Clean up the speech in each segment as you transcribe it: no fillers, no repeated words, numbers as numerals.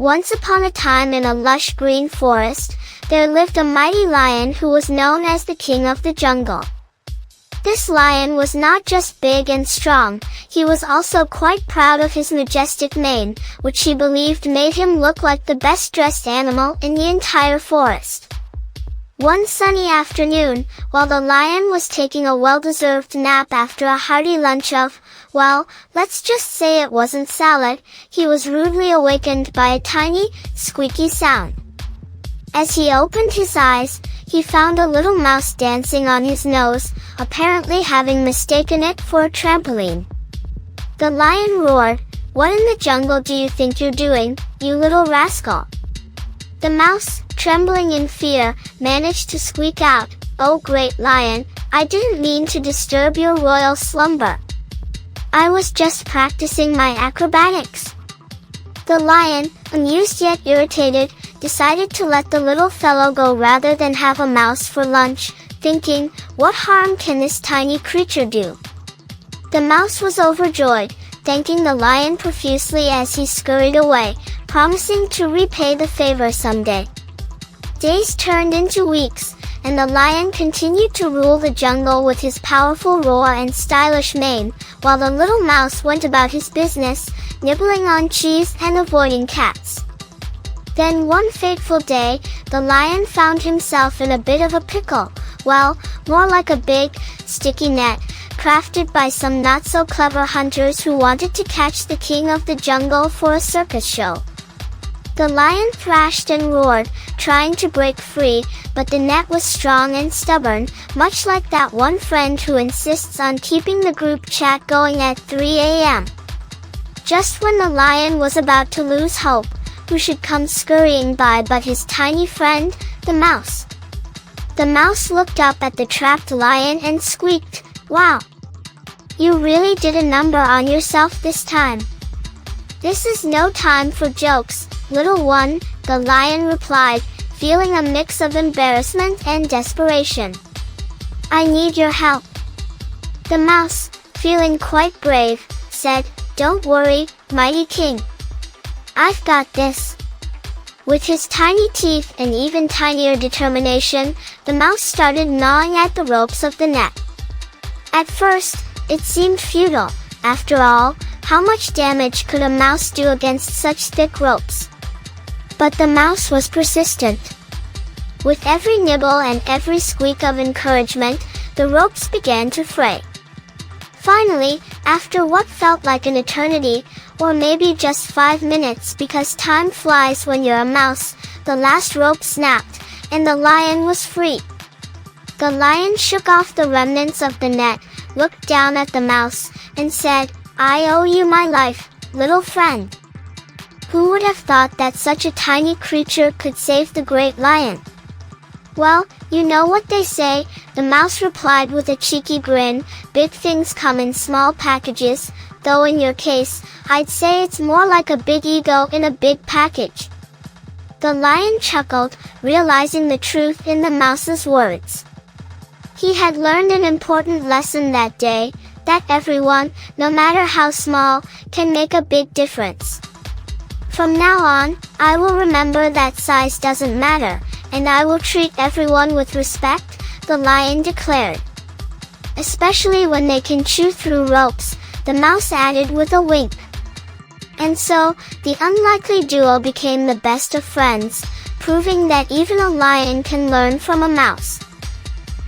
Once upon a time in a lush green forest, there lived a mighty lion who was known as the king of the jungle. This lion was not just big and strong, he was also quite proud of his majestic mane, which he believed made him look like the best-dressed animal in the entire forest. One sunny afternoon, while the lion was taking a well-deserved nap after a hearty lunch of, well, let's just say it wasn't salad, he was rudely awakened by a tiny, squeaky sound. As he opened his eyes, he found a little mouse dancing on his nose, apparently having mistaken it for a trampoline. The lion roared, "What in the jungle do you think you're doing, you little rascal?" The mouse, trembling in fear, managed to squeak out, "Oh great lion, I didn't mean to disturb your royal slumber. I was just practicing my acrobatics." The lion, amused yet irritated, decided to let the little fellow go rather than have a mouse for lunch, thinking, what harm can this tiny creature do? The mouse was overjoyed, thanking the lion profusely as he scurried away, promising to repay the favor someday. Days turned into weeks, and the lion continued to rule the jungle with his powerful roar and stylish mane, while the little mouse went about his business, nibbling on cheese and avoiding cats. Then one fateful day, the lion found himself in a bit of a pickle, well, more like a big, sticky net, crafted by some not-so-clever hunters who wanted to catch the king of the jungle for a circus show. The lion thrashed and roared, trying to break free, but the net was strong and stubborn, much like that one friend who insists on keeping the group chat going at 3 a.m. Just when the lion was about to lose hope, who should come scurrying by but his tiny friend, the mouse. The mouse looked up at the trapped lion and squeaked, "Wow! You really did a number on yourself this time." "This is no time for jokes, little one," the lion replied, feeling a mix of embarrassment and desperation. "I need your help." The mouse, feeling quite brave, said, "Don't worry, mighty king. I've got this." With his tiny teeth and even tinier determination, the mouse started gnawing at the ropes of the net. At first, it seemed futile. After all, how much damage could a mouse do against such thick ropes? But the mouse was persistent. With every nibble and every squeak of encouragement, the ropes began to fray. Finally, after what felt like an eternity, or maybe just 5 minutes because time flies when you're a mouse, the last rope snapped, and the lion was free. The lion shook off the remnants of the net, looked down at the mouse, and said, "I owe you my life, little friend." Who would have thought that such a tiny creature could save the great lion? "Well, you know what they say," the mouse replied with a cheeky grin, "big things come in small packages, though in your case, I'd say it's more like a big ego in a big package." The lion chuckled, realizing the truth in the mouse's words. He had learned an important lesson that day, that everyone, no matter how small, can make a big difference. "From now on, I will remember that size doesn't matter, and I will treat everyone with respect," the lion declared. "Especially when they can chew through ropes," the mouse added with a wink. And so, the unlikely duo became the best of friends, proving that even a lion can learn from a mouse.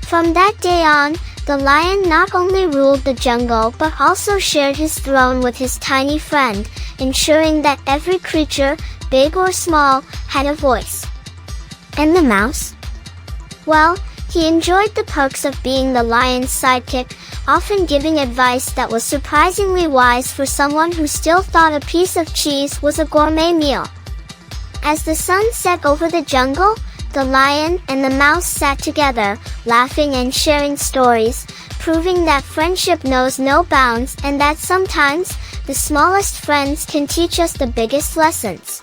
From that day on, the lion not only ruled the jungle but also shared his throne with his tiny friend, ensuring that every creature, big or small, had a voice. And the mouse? Well, he enjoyed the perks of being the lion's sidekick, often giving advice that was surprisingly wise for someone who still thought a piece of cheese was a gourmet meal. As the sun set over the jungle, the lion and the mouse sat together, laughing and sharing stories, proving that friendship knows no bounds and that sometimes, the smallest friends can teach us the biggest lessons.